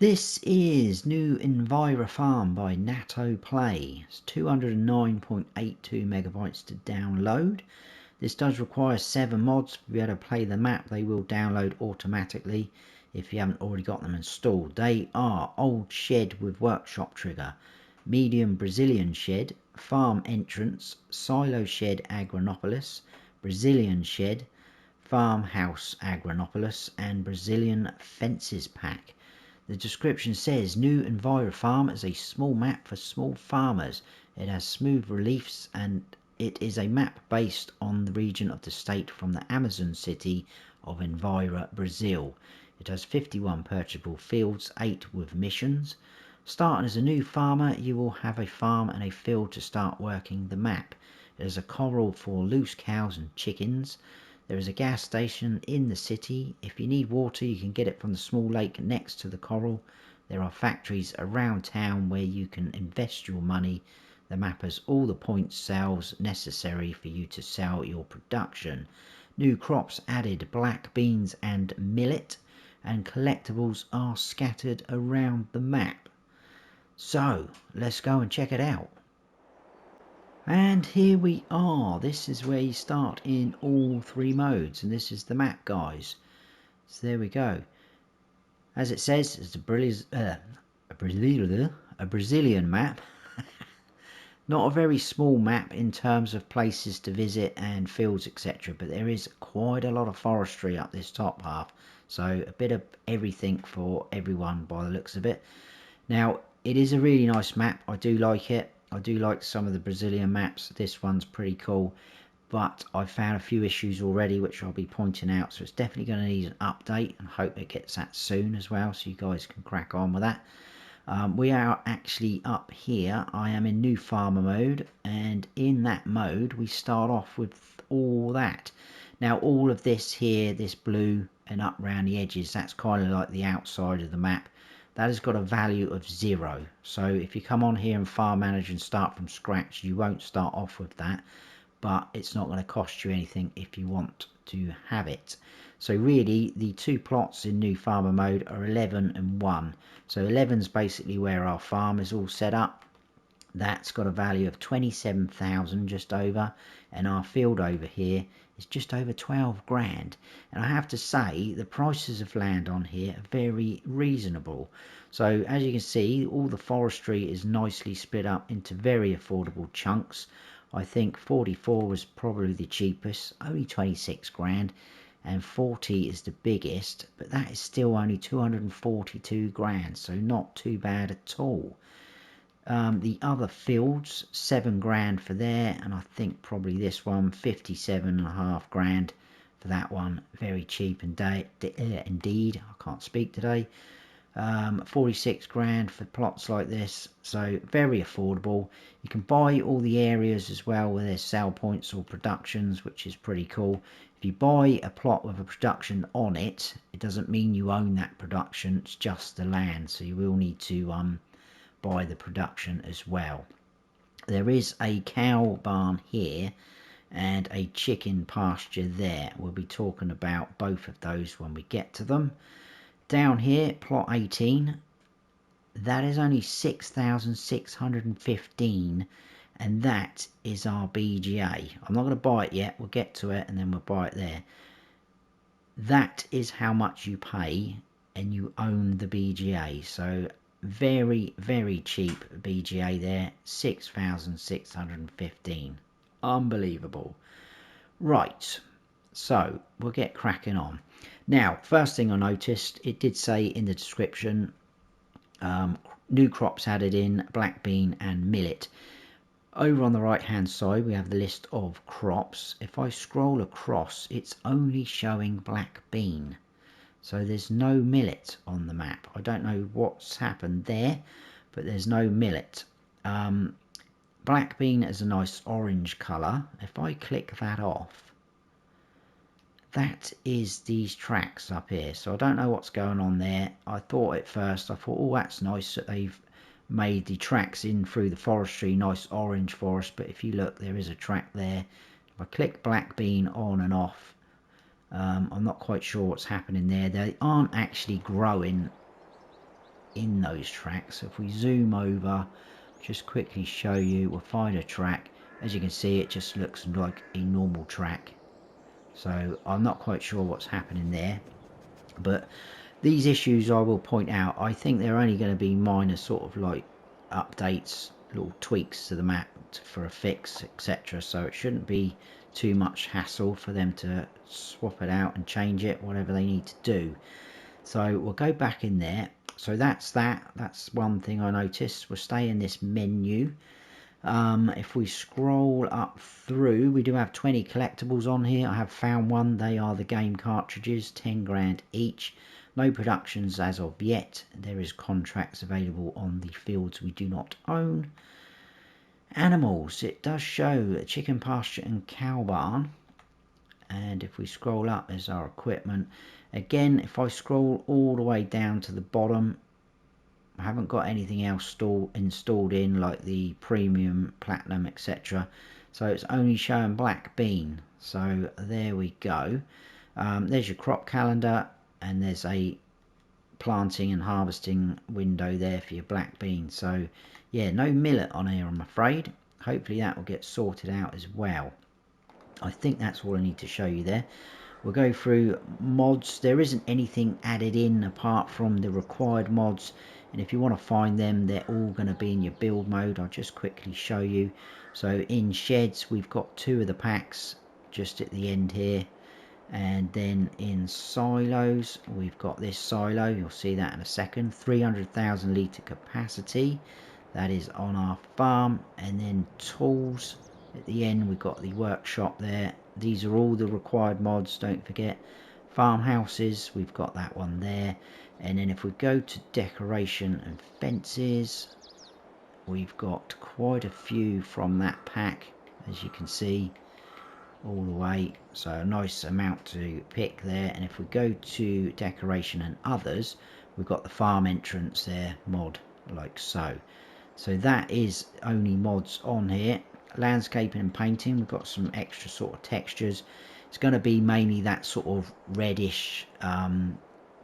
This is new Envira Farm by Natto Play. It's 209.82 megabytes to download. This does require 7 mods to be able to play the map. They will download automatically if you haven't already got them installed. They are Old Shed with Workshop Trigger, Medium Brazilian Shed, Farm Entrance, Silo Shed Agranopolis, Brazilian Shed, Farmhouse Agranopolis, and Brazilian Fences Pack. The description says, new Envira Farm is a small map for small farmers. It has smooth reliefs and it is a map based on the region of the state from the Amazon city of Envira, Brazil. It has 51 purchasable fields, 8 with missions. Starting as a new farmer, you will have a farm and a field to start working the map. There's a corral for loose cows and chickens. There is a gas station in the city. If you need water, you can get it from the small lake next to the corral. There are factories around town where you can invest your money. The map has all the point cells necessary for you to sell your production. New crops added, black beans and millet, and collectibles are scattered around the map. So, let's go and check it out. And here we are. This is where you start in all 3 modes, and this is the map, guys. So there we go. As it says, it's a Brazilian map. Not a very small map in terms of places to visit and fields, etc. But there is quite a lot of forestry up this top half. So a bit of everything for everyone by the looks of it. Now, it is a really nice map. I do like it. I do like some of the Brazilian maps. This one's pretty cool, but I've found a few issues already which I'll be pointing out, so it's definitely going to need an update, and hope it gets that soon as well, so you guys can crack on with that. We are actually up here. I am in new farmer mode, and in that mode we start off with all that. Now all of this here, this blue and up around the edges, that's kind of like the outside of the map. That has got a value of 0. So if you come on here and farm manage and start from scratch, you won't start off with that, but it's not going to cost you anything if you want to have it. So really the 2 plots in new farmer mode are 11 and 1. So 11 is basically where our farm is all set up. That's got a value of 27,000 just over, and our field over here is just over 12 grand. And I have to say the prices of land on here are very reasonable. So as you can see, all the forestry is nicely split up into very affordable chunks. I think 44 was probably the cheapest, only 26 grand, and 40 is the biggest, but that is still only 242 grand, so not too bad at all. The other fields, 7 grand for there, and I think probably this one 57.5 grand for that one. Very cheap indeed. I can't speak today. 46 grand for plots like this, so very affordable. You can buy all the areas as well where there's sell points or productions, which is pretty cool. If you buy a plot with a production on it, it doesn't mean you own that production, it's just the land, so you will need to buy the production as well. There is a cow barn here and a chicken pasture there. We'll be talking about both of those when we get to them. Down here, plot 18, that is only 6,615, and that is our BGA. I'm not going to buy it yet, we'll get to it and then we'll buy it there. That is how much you pay and you own the BGA. So very, very cheap BGA there, 6,615. Unbelievable. Right, so we'll get cracking on. Now, first thing I noticed, it did say in the description, new crops added in, black bean and millet. Over on the right hand side we have the list of crops. If I scroll across, it's only showing black bean. So there's no millet on the map. I don't know what's happened there, but there's no millet. Black bean is a nice orange colour. If I click that off, that is these tracks up here. So I don't know what's going on there. I thought at first, oh, that's nice that they've made the tracks in through the forestry, nice orange forest. But if you look, there is a track there. If I click black bean on and off, I'm not quite sure what's happening there. They aren't actually growing in those tracks. So if we zoom over, just quickly show you, we'll find a track. As you can see, it just looks like a normal track. So I'm not quite sure what's happening there, but these issues I will point out, I think they're only going to be minor sort of like updates, little tweaks to the map for a fix, etc. So it shouldn't be too much hassle for them to swap it out and change it, whatever they need to do. So we'll go back in there. So that's one thing I noticed. We'll stay in this menu. If we scroll up through, we do have 20 collectibles on here. I have found one. They are the game cartridges, 10 grand each. No productions as of yet. There is contracts available on the fields we do not own. Animals, it does show a chicken pasture and cow barn. And if we scroll up, there's our equipment. Again, if I scroll all the way down to the bottom, I haven't got anything else installed in, like the premium, platinum, etc. So it's only showing black bean. So there we go. There's your crop calendar, and there's a planting and harvesting window there for your black bean. So yeah, no millet on here, I'm afraid. Hopefully that will get sorted out as well. I think that's all I need to show you there. We'll go through mods. There isn't anything added in apart from the required mods, and if you want to find them, they're all going to be in your build mode. I'll just quickly show you. So in sheds, we've got 2 of the packs just at the end here, and then in silos, we've got this silo. You'll see that in a second. 300,000 litre capacity. That is on our farm. And then tools. At the end, we've got the workshop there. These are all the required mods, don't forget. Farmhouses, we've got that one there. And then if we go to decoration and fences, we've got quite a few from that pack, as you can see, all the way. So a nice amount to pick there. And if we go to decoration and others, we've got the farm entrance there, mod, like so. So that is only mods on here. Landscaping and painting, we've got some extra sort of textures. It's going to be mainly that sort of reddish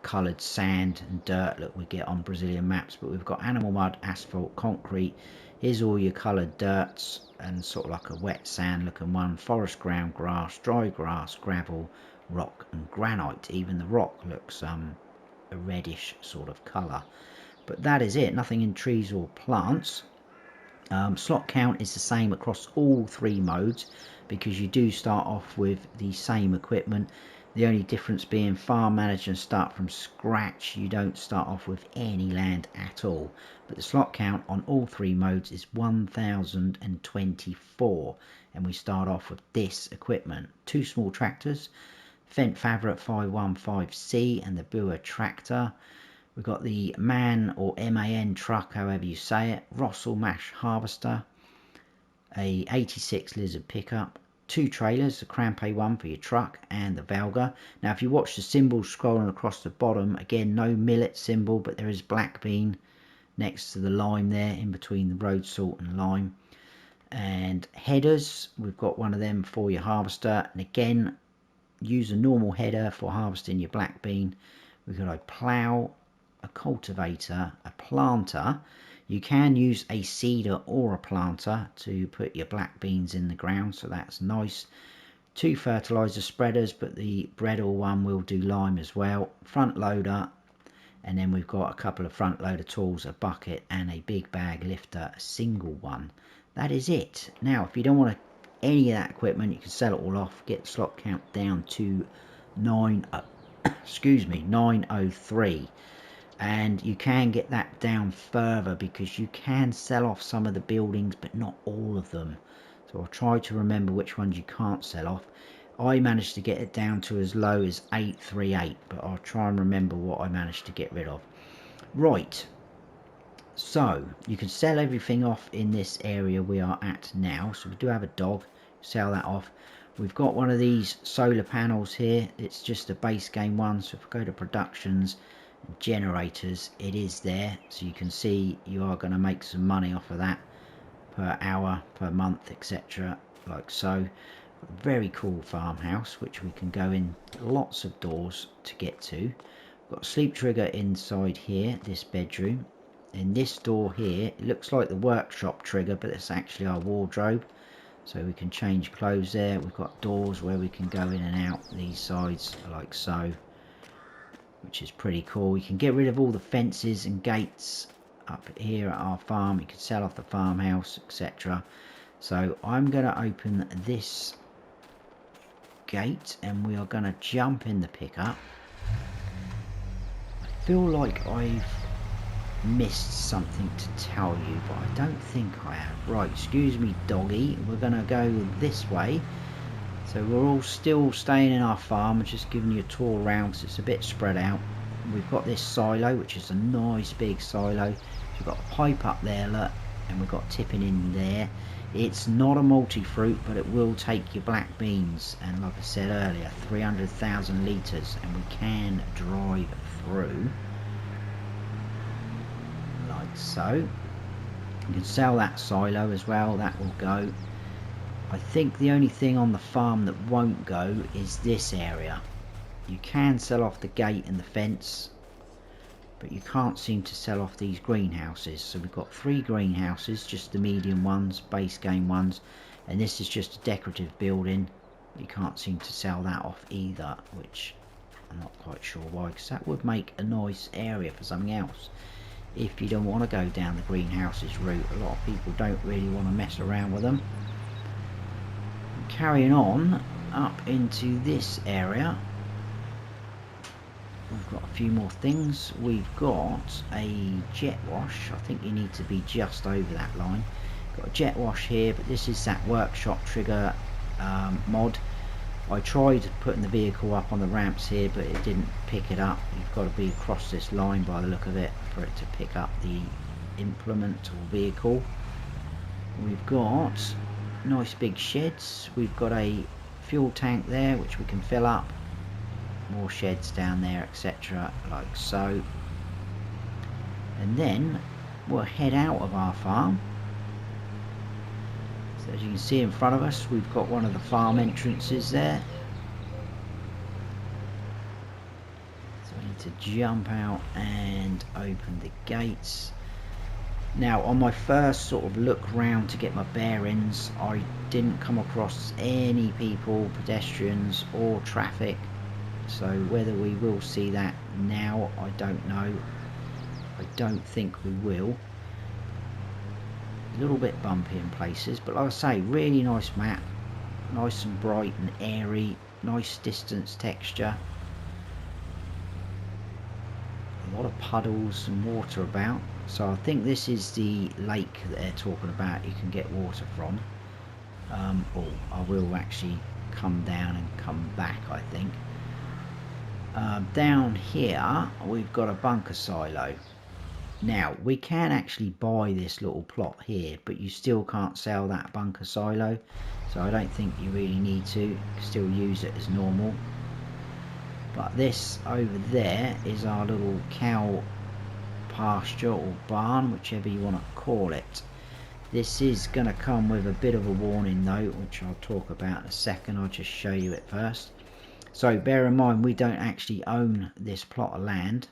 coloured sand and dirt that we get on Brazilian maps, but we've got animal mud, asphalt, concrete. Here's all your coloured dirts and sort of like a wet sand looking one. Forest ground, grass, dry grass, gravel, rock and granite. Even the rock looks a reddish sort of colour. But that is it, nothing in trees or plants. Slot count is the same across all 3 modes, because you do start off with the same equipment. The only difference being farm manager and start from scratch, you don't start off with any land at all. But the slot count on all 3 modes is 1024, and we start off with this equipment. 2 small tractors, Fendt Favret 515C and the Boer tractor. We've got the MAN or MAN truck, however you say it, Rossel Mash harvester, a 86 Lizard pickup, 2 trailers, the Crampe one for your truck and the Valga. Now if you watch the symbols scrolling across the bottom, again no millet symbol, but there is black bean next to the lime there, in between the road salt and lime. And headers, we've got one of them for your harvester, and again use a normal header for harvesting your black bean. We've got a plough, a cultivator, a planter. You can use a seeder or a planter to put your black beans in the ground, so that's nice. 2 fertilizer spreaders, but the Bredel one will do lime as well. Front loader, and then we've got a couple of front loader tools, a bucket and a big bag lifter, a single one. That is it. Now if you don't want any of that equipment, you can sell it all off, get the slot count down to 903. And you can get that down further, because you can sell off some of the buildings but not all of them. So I'll try to remember which ones you can't sell off. I managed to get it down to as low as 838, but I'll try and remember what I managed to get rid of. Right, so you can sell everything off in this area we are at now. So we do have a dog, sell that off. We've got one of these solar panels here. It's just a base game one, so if we go to productions, generators, it is there, so you can see you are going to make some money off of that per hour, per month, etc. like so. Very cool farmhouse, which we can go in lots of doors to get to. Got a sleep trigger inside here, this bedroom. In this door here, it looks like the workshop trigger, but it's actually our wardrobe. So we can change clothes there. We've got doors where we can go in and out these sides like so, which is pretty cool. We can get rid of all the fences and gates up here at our farm. You can sell off the farmhouse, etc. So I'm going to open this gate and we are going to jump in the pickup. I feel like I've missed something to tell you, but I don't think I have. Right, excuse me doggy, we're going to go this way. So we're all still staying in our farm, just giving you a tour around because it's a bit spread out. We've got this silo, which is a nice big silo. We've got a pipe up there, look, and we've got tipping in there. It's not a multi-fruit, but it will take your black beans, and like I said earlier, 300,000 litres, and we can drive through like so. You can sell that silo as well, that will go. I think the only thing on the farm that won't go is this area. You can sell off the gate and the fence, but you can't seem to sell off these greenhouses. So we've got 3 greenhouses, just the medium ones, base game ones, and this is just a decorative building. You can't seem to sell that off either, which I'm not quite sure why, because that would make a nice area for something else. If you don't want to go down the greenhouses route, a lot of people don't really want to mess around with them. Carrying on up into this area, we've got a few more things. We've got a jet wash. I think you need to be just over that line. Got a jet wash here, but this is that workshop trigger mod. I tried putting the vehicle up on the ramps here, but it didn't pick it up. You've got to be across this line by the look of it for it to pick up the implement or vehicle. We've got nice big sheds. We've got a fuel tank there which we can fill up. More sheds down there, etc. like so. And then we'll head out of our farm. So as you can see in front of us, we've got one of the farm entrances there. So I need to jump out and open the gates. Now, on my first sort of look round to get my bearings, I didn't come across any people, pedestrians or traffic. So whether we will see that now, I don't know. I don't think we will. A little bit bumpy in places, but like I say, really nice map. Nice and bright and airy. Nice distance texture. A lot of puddles and water about. So I think this is the lake that they're talking about you can get water from. Or I will actually come down and come back, I think. Down here we've got a bunker silo. Now we can actually buy this little plot here, but you still can't sell that bunker silo, so I don't think you really need to. You can still use it as normal. But this over there is our little cow pasture or barn, whichever you want to call it. This is going to come with a bit of a warning though, which I'll talk about in a second. I'll just show you it first. So bear in mind, we don't actually own this plot of land.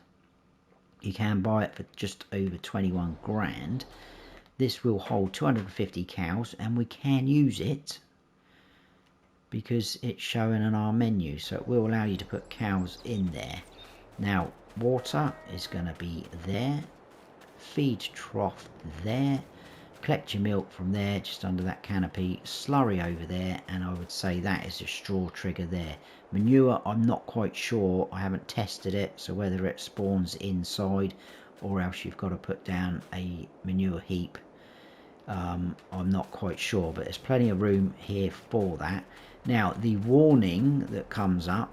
You can buy it for just over 21 grand. This will hold 250 cows, and we can use it because it's showing on our menu, so it will allow you to put cows in there. Now water is going to be there, feed trough there, collect your milk from there just under that canopy, slurry over there, and I would say that is a straw trigger there. Manure, I'm not quite sure, I haven't tested it, so whether it spawns inside or else you've got to put down a manure heap, I'm not quite sure, but there's plenty of room here for that. Now the warning that comes up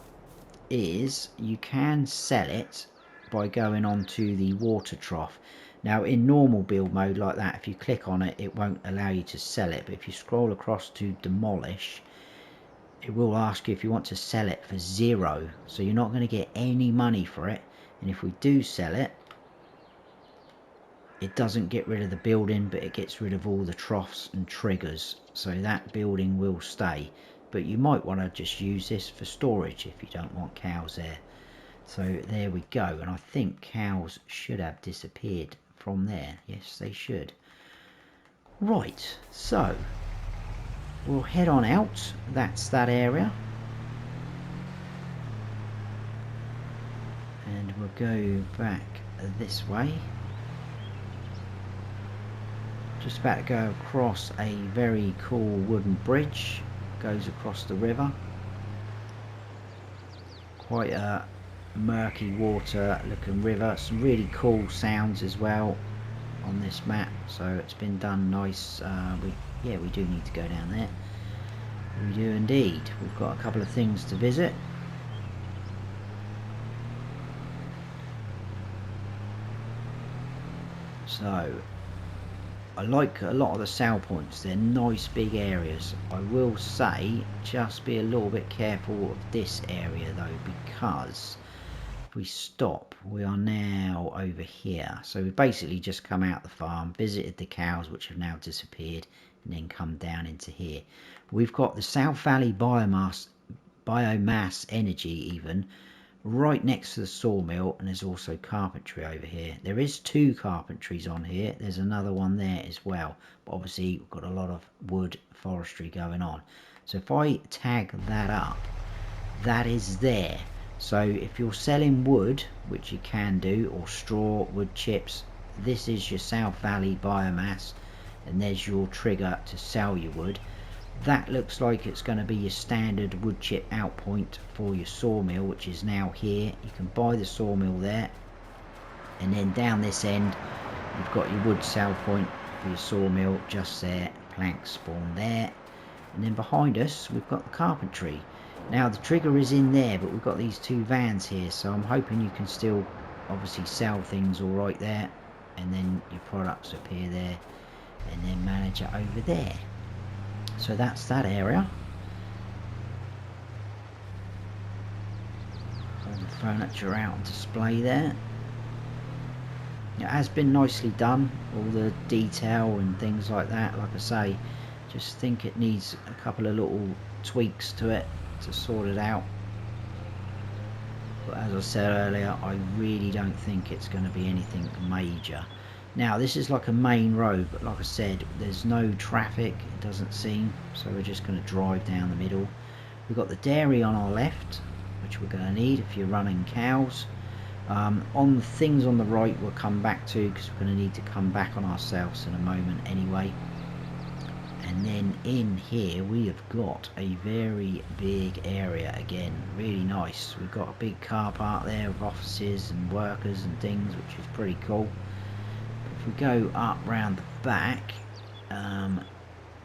is you can sell it by going on to the water trough. Now in normal build mode like that, if you click on it, it won't allow you to sell it, but if you scroll across to demolish, it will ask you if you want to sell it for 0, so you're not going to get any money for it. And if we do sell it, it doesn't get rid of the building, but it gets rid of all the troughs and triggers, so that building will stay. But you might want to just use this for storage if you don't want cows there. So there we go, and I think cows should have disappeared from there. Yes, they should. Right, so we'll head on out. That's that area. And we'll go back this way. Just about to go across a very cool wooden bridge. Goes across the river. Quite a murky water looking river. Some really cool sounds as well on this map. So it's been done nice. We do need to go down there. We do indeed. We've got a couple of things to visit. So I like a lot of the sell points. They're nice big areas. I will say just be a little bit careful of this area though, because if we stop, we are now over here. So we've basically just come out the farm, visited the cows which have now disappeared, and then come down into here. We've got the South Valley biomass energy even right next to the sawmill, and there's also carpentry over here. There is 2 carpentries on here. There's another one there as well, but obviously we've got a lot of wood forestry going on. So if I tag that up, that is there. So if you're selling wood, which you can do, or straw, wood chips, this is your South Valley biomass, and there's your trigger to sell your wood. That looks like it's going to be your standard wood chip out point for your sawmill, which is now here. You can buy the sawmill there, and then down this end you've got your wood sell point for your sawmill just there. Plank spawn there, and then behind us we've got the carpentry. Now the trigger is in there, but we've got these 2 vans here, so I'm hoping you can still obviously sell things all right there, and then your products appear there, and then manage it over there. So that's that area. All the furniture out on display there. It has been nicely done, all the detail and things like that. Like I say, just think it needs a couple of little tweaks to it to sort it out. But as I said earlier, I really don't think it's going to be anything major. Now this is like a main road, but like I said, there's no traffic, it doesn't seem, so we're just going to drive down the middle. We've got the dairy on our left, which we're going to need if you're running cows. On the things on the right we'll come back to, because we're going to need to come back on ourselves in a moment anyway. And then in here we have got a very big area again, really nice. We've got a big car park there with offices and workers and things, which is pretty cool. If we go up round the back,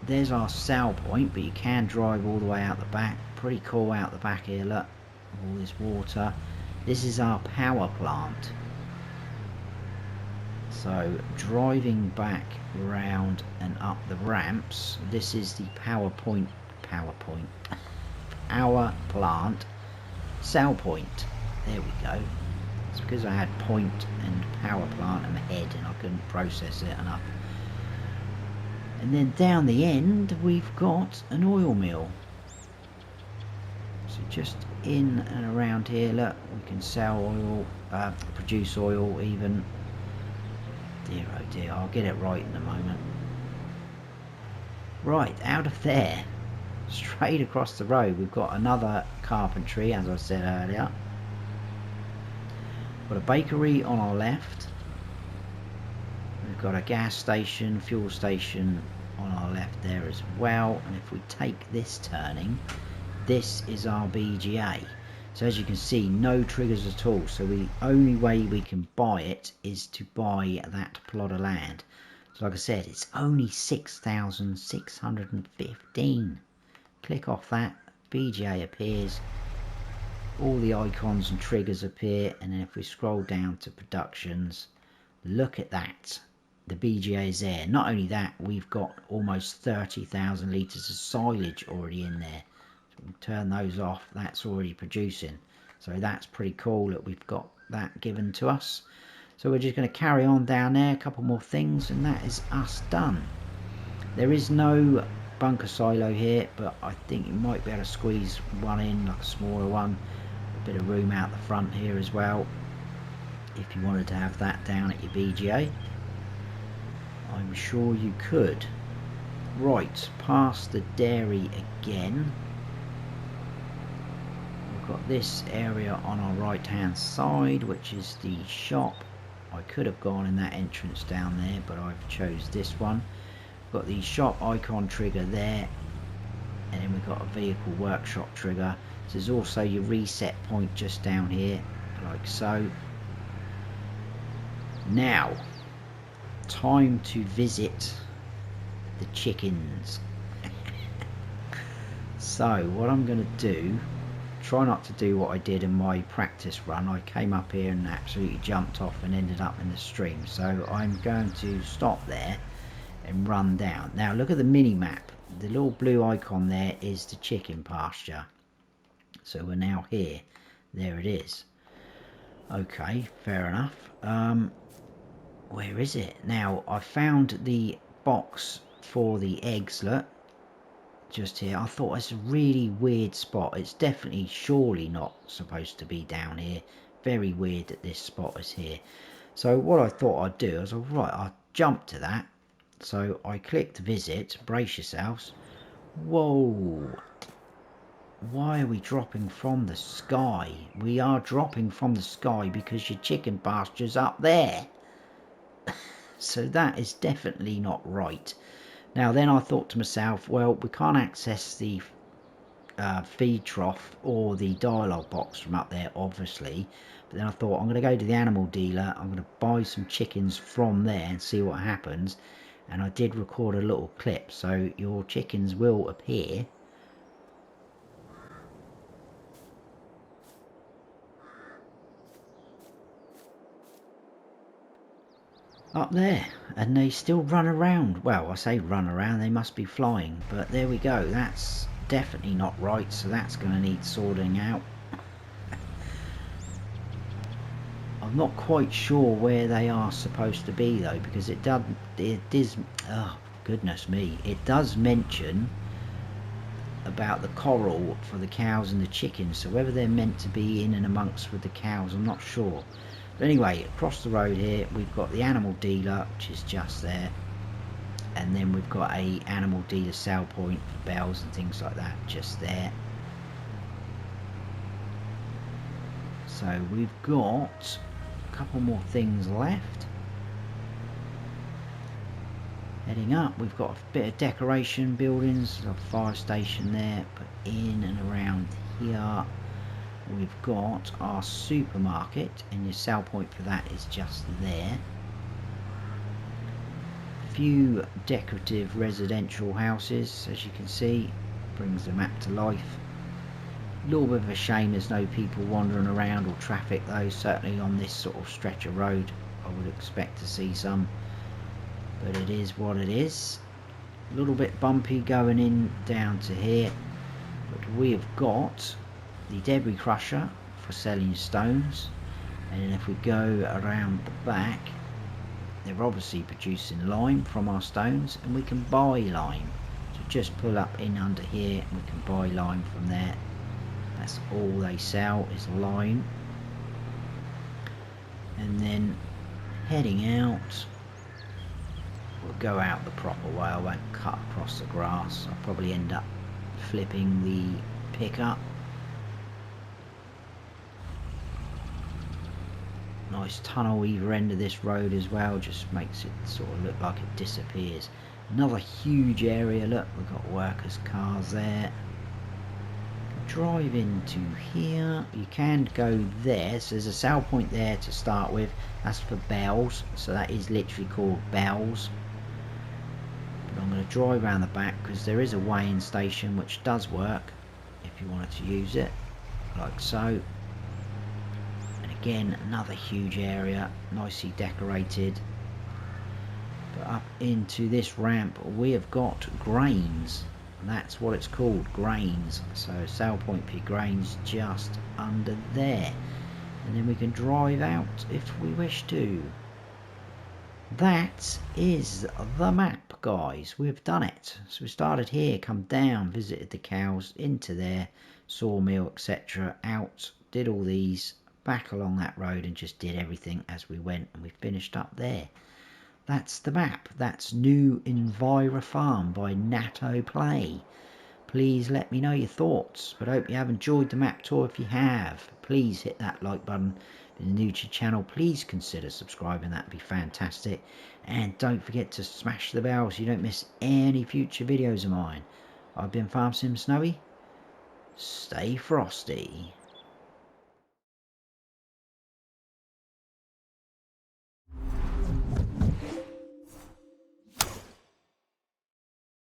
there's our sell point, but you can drive all the way out the back. Pretty cool out the back here, look, all this water. This is our power plant. So driving back round and up the ramps, this is the power plant sell point. There we go. It's because I had point and power plant in my head and I couldn't process it enough. And then down the end we've got an oil mill. So just in and around here, look, we can sell oil, produce oil even. Dear oh dear, I'll get it right in a moment. Right, out of there, straight across the road, we've got another carpentry, as I said earlier. Got a bakery on our left. We've got a gas station, fuel station on our left there as well. And if we take this turning, this is our BGA. So as you can see, no triggers at all. So the only way we can buy it is to buy that plot of land. So like I said, it's only 6,615. Click off that, BGA appears. All the icons and triggers appear, and then if we scroll down to productions, look at that, the BGA is there. Not only that, we've got almost 30,000 litres of silage already in there. So we'll turn those off, that's already producing. So that's pretty cool that we've got that given to us. So we're just going to carry on down there, a couple more things, and that is us done. There is no bunker silo here, but I think you might be able to squeeze one in, like a smaller one. Bit of room out the front here as well, if you wanted to have that down at your BGA. I'm sure you could. Right, past the dairy again. We've got this area on our right hand side, which is the shop. I could have gone in that entrance down there, but I've chose this one. We've got the shop icon trigger there, and then we've got a vehicle workshop trigger. There's also your reset point just down here, like so. Now, time to visit the chickens. So what I'm going to do, try not to do what I did in my practice run. I came up here and absolutely jumped off and ended up in the stream. So I'm going to stop there and run down. Now look at the mini map. The little blue icon there is the chicken pasture. So we're now here. There it is. Okay, fair enough. Where is it? Now I found the box for the eggs, look, just here. I thought it's a really weird spot. It's definitely, surely not supposed to be down here. Very weird that this spot is here. So what I thought I'd do is, right, I'll jump to that. So I clicked visit, brace yourselves. Whoa. Why are we dropping from the sky? We are dropping from the sky because your chicken pasture's up there. So that is definitely not right. Now then I thought to myself, well, we can't access the feed trough or the dialogue box from up there, obviously. But then I thought, I'm going to go to the animal dealer. I'm going to buy some chickens from there and see what happens. And I did record a little clip, so your chickens will appear. Up there, and they still run around. Well, I say run around, they must be flying, but there we go. That's definitely not right, so that's going to need sorting out. I'm not quite sure where they are supposed to be though, because it is, oh goodness me, it does mention about the corral for the cows and the chickens, so whether they're meant to be in and amongst with the cows, I'm not sure. But anyway, across the road here we've got the animal dealer, which is just there, and then we've got a animal dealer sale point for bells and things like that just there. So we've got a couple more things left. Heading up, we've got a bit of decoration buildings, a fire station there, but in and around here we've got our supermarket, and your sell point for that is just there. A few decorative residential houses, as you can see, brings the map to life. A little bit of a shame there's no people wandering around or traffic though, certainly on this sort of stretch of road. I would expect to see some, but it is what it is. A little bit bumpy going in down to here, but we have got the debris crusher for selling stones, and then if we go around the back, they're obviously producing lime from our stones, and we can buy lime. So just pull up in under here and we can buy lime from there. That's all they sell is lime. And then heading out, we'll go out the proper way. I won't cut across the grass. I'll probably end up flipping the pickup. Nice tunnel either end of this road as well, just makes it sort of look like it disappears. Another huge area, look, we've got workers' cars there. Drive into here, you can go there, so there's a sell point there to start with, that's for bells, so that is literally called bells. But I'm going to drive around the back because there is a weighing station which does work if you wanted to use it, like so. Again, another huge area, nicely decorated. But up into this ramp we have got grains, and that's what it's called, grains. So sale point for grains just under there, and then we can drive out if we wish to. That is the map, guys. We've done it. So we started here, come down, visited the cows, into there, sawmill, etc., out did all these back along that road and just did everything as we went, and we finished up there. That's the map. That's new Envira Farm by Natto Play. Please let me know your thoughts, but I hope you have enjoyed the map tour. If you have, please hit that like button. If you're new to the channel, please consider subscribing. That'd be fantastic. And don't forget to smash the bell so you don't miss any future videos of mine. I've been Farm Sim Snowy. Stay frosty.